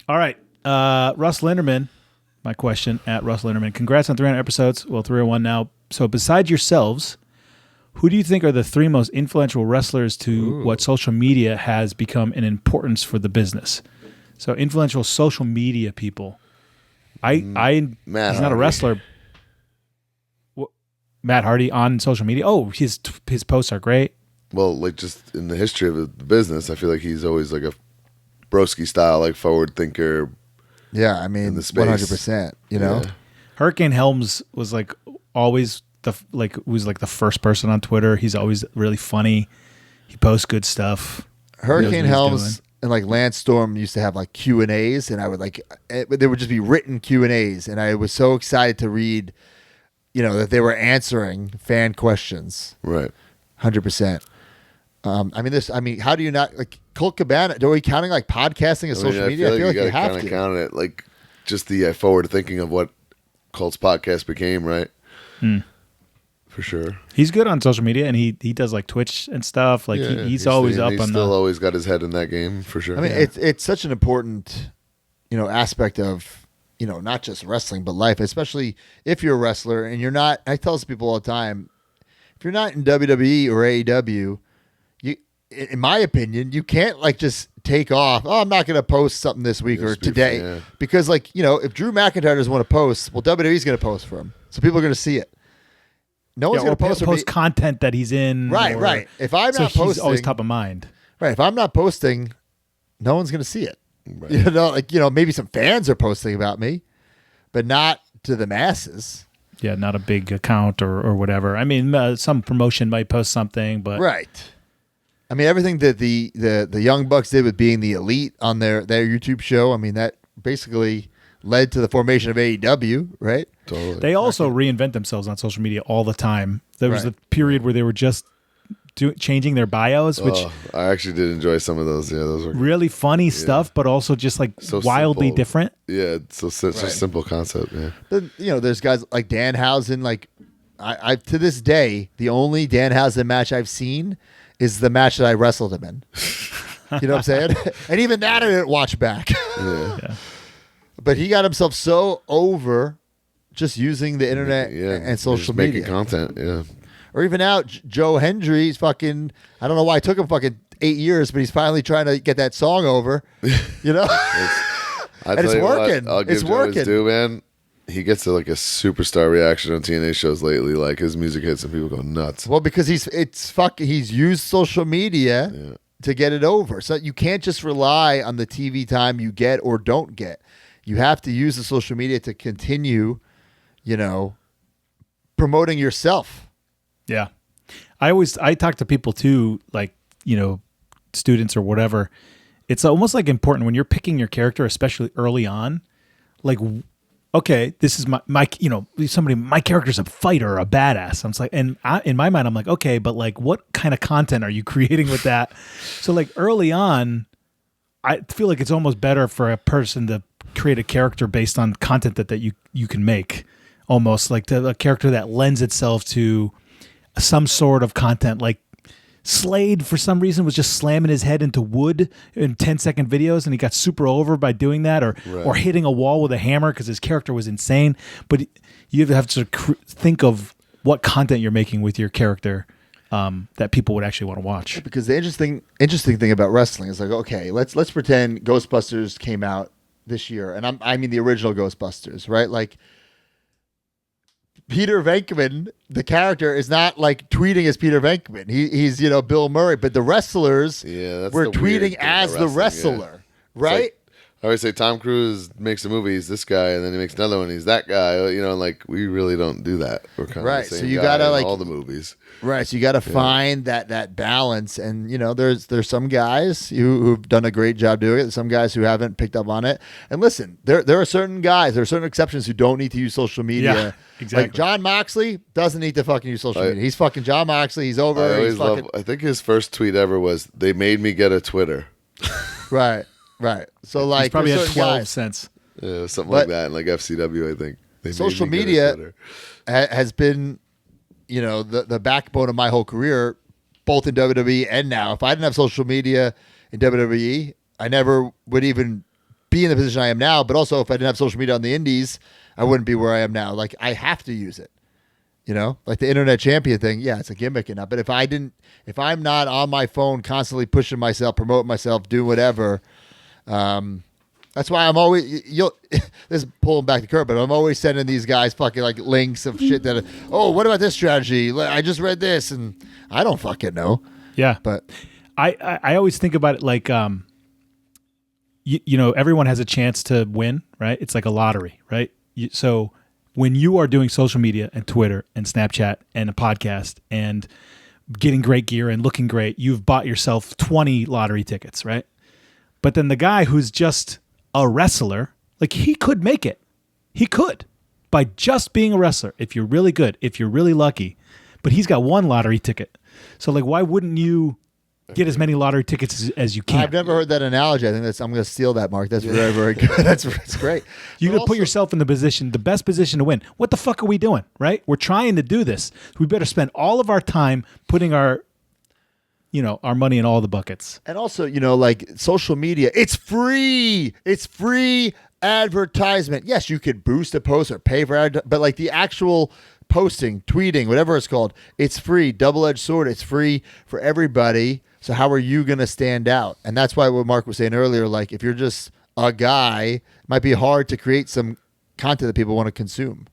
All right. Russ Linderman, my question at Russ Linderman. Congrats on 300 episodes. Well, 301 now. So besides yourselves, who do you think are the three most influential wrestlers to what social media has become an importance for the business? So influential social media people. Matt he's not a Hardy. wrestler. Matt Hardy on social media. Oh, his posts are great. Well, like just in the history of the business, I feel like he's always like a broski style, like forward thinker. Yeah, I mean, In the space. 100%. You know, Yeah. Hurricane Helms was like always was like the first person on Twitter. He's always really funny. He posts good stuff. Hurricane He knows what Helms he's doing. and like Lance Storm used to have like Q&As, and I would there would just be written Q&As, and I was so excited to read, that they were answering fan questions. Right. 100%. How do you not like Colt Cabana? Are we counting like podcasting as social media? I feel like you gotta have kind to. of count it, like just the forward thinking of what Colt's podcast became, right? For sure. He's good on social media, and he does like Twitch and stuff. Like Yeah, he's always up he's on still the. always got his head in that game for sure. I mean, it's such an important, aspect of, not just wrestling but life, especially if you're a wrestler and you're not. I tell people all the time, if you're not in WWE or AEW, in my opinion, you can't like just take off. Oh, I'm not going to post something this week or Just today yeah. because, like, if Drew McIntyre doesn't want to post, well, WWE's going to post for him, so people are going to see it. No one's going to post for me. content that he's in. Right, right. If I'm so not he's posting, always top of mind. right. If I'm not posting, no one's going to see it. Right. Maybe some fans are posting about me, but not to the masses. Yeah, not a big account or whatever. I mean, some promotion might post something, but Right. I mean, everything that the Young Bucks did with being the Elite on their YouTube show, I mean, that basically led to the formation of AEW, right? Totally. they also reinvent themselves on social media all the time. There was Right. the period where they were just changing their bios, which I actually did enjoy some of those. Yeah, those were really funny stuff, but also just like So wildly simple. different. yeah. So such a Right. simple concept. Yeah. Then, there's guys like Danhausen. Like, I to this day, the only Danhausen match I've seen is the match that I wrestled him in. You know what I'm saying? And even that I didn't watch back. Yeah. Yeah. But he got himself so over just using the internet Yeah. and social Just media. making content. Yeah. Or even now, Joe Hendry's fucking, I don't know why it took him fucking 8 years, but he's finally trying to get that song over. You know? And it's working. I'll give It's Joe his working. due, man. He gets like a superstar reaction on TNA shows lately. Like his music hits and people go nuts. Well, because he's used social media to get it over. So you can't just rely on the TV time you get or don't get. You have to use the social media to continue, promoting yourself. Yeah. I talk to people too, like, students or whatever. It's almost like important when you're picking your character, especially early on, like, okay, this is my character's a fighter or a badass. I'm just like, and in my mind, I'm like, okay, but like, what kind of content are you creating with that? So like early on, I feel like it's almost better for a person to create a character based on content that you can make, almost like a character that lends itself to some sort of content. Like Slade, for some reason, was just slamming his head into wood in 10-second videos, and he got super over by doing that, or hitting a wall with a hammer because his character was insane. But you have to think of what content you're making with your character that people would actually want to watch. Because the interesting thing about wrestling is like, okay, let's pretend Ghostbusters came out this year, and I mean the original Ghostbusters, right? Like Peter Venkman, the character, is not like tweeting as Peter Venkman. He's Bill Murray, but the wrestlers That's were the weird tweeting thing as about the wrestling, wrestler, yeah. right? Like, I always say Tom Cruise makes a movie, he's this guy, and then he makes another one, he's that guy. Like we really don't do that. We're kind Right, of the so same you guy gotta, in like- all the movies. Right, so you got to find that balance, and there's some guys who've done a great job doing it, some guys who haven't picked up on it. And listen, there are certain guys, there are certain exceptions who don't need to use social media. Yeah, exactly. Like John Moxley doesn't need to fucking use social media. He's fucking John Moxley. He's over. I He's always fucking I think his first tweet ever was, "They made me get a Twitter." right. So like, He's probably there's at certain 12 guys. cents. Yeah, something But- like that, and like FCW, I think. They made Social me get a media Twitter. has been, the backbone of my whole career, both in WWE and now. If I didn't have social media in WWE, I never would even be in the position I am now. But also, if I didn't have social media on the indies, I wouldn't be where I am now. Like, I have to use it. You know, like the internet champion thing. Yeah, it's a gimmick and that. But if I'm not on my phone constantly pushing myself, promoting myself, doing whatever, that's why I'm always this is pulling back the curve. But I'm always sending these guys fucking like links of shit that. Oh, what about this strategy? I just read this, and I don't fucking know. Yeah, But I always think about it like you know, everyone has a chance to win, right? It's like a lottery, right? So when you are doing social media and Twitter and Snapchat and a podcast and getting great gear and looking great, you've bought yourself 20 lottery tickets, right? But then the guy who's just a wrestler, like, he could make it. He could by just being a wrestler. If you're really good, if you're really lucky, but he's got one lottery ticket. So like, why wouldn't you get as many lottery tickets as you can? I've never heard that analogy. I think I'm going to steal that, Mark. That's very, very good. That's great. You But could put yourself in the best position to win. What the fuck are we doing, right? We're trying to do this. We better spend all of our time putting our money in all the buckets. And also, you know, like social media, it's free. It's free advertisement. Yes, you could boost a post or pay for ad, but like the actual posting, tweeting, whatever it's called, it's free. Double-edged sword. It's free for everybody. So how are you going to stand out? And that's why what Mark was saying earlier, like if you're just a guy, it might be hard to create some content that people want to consume.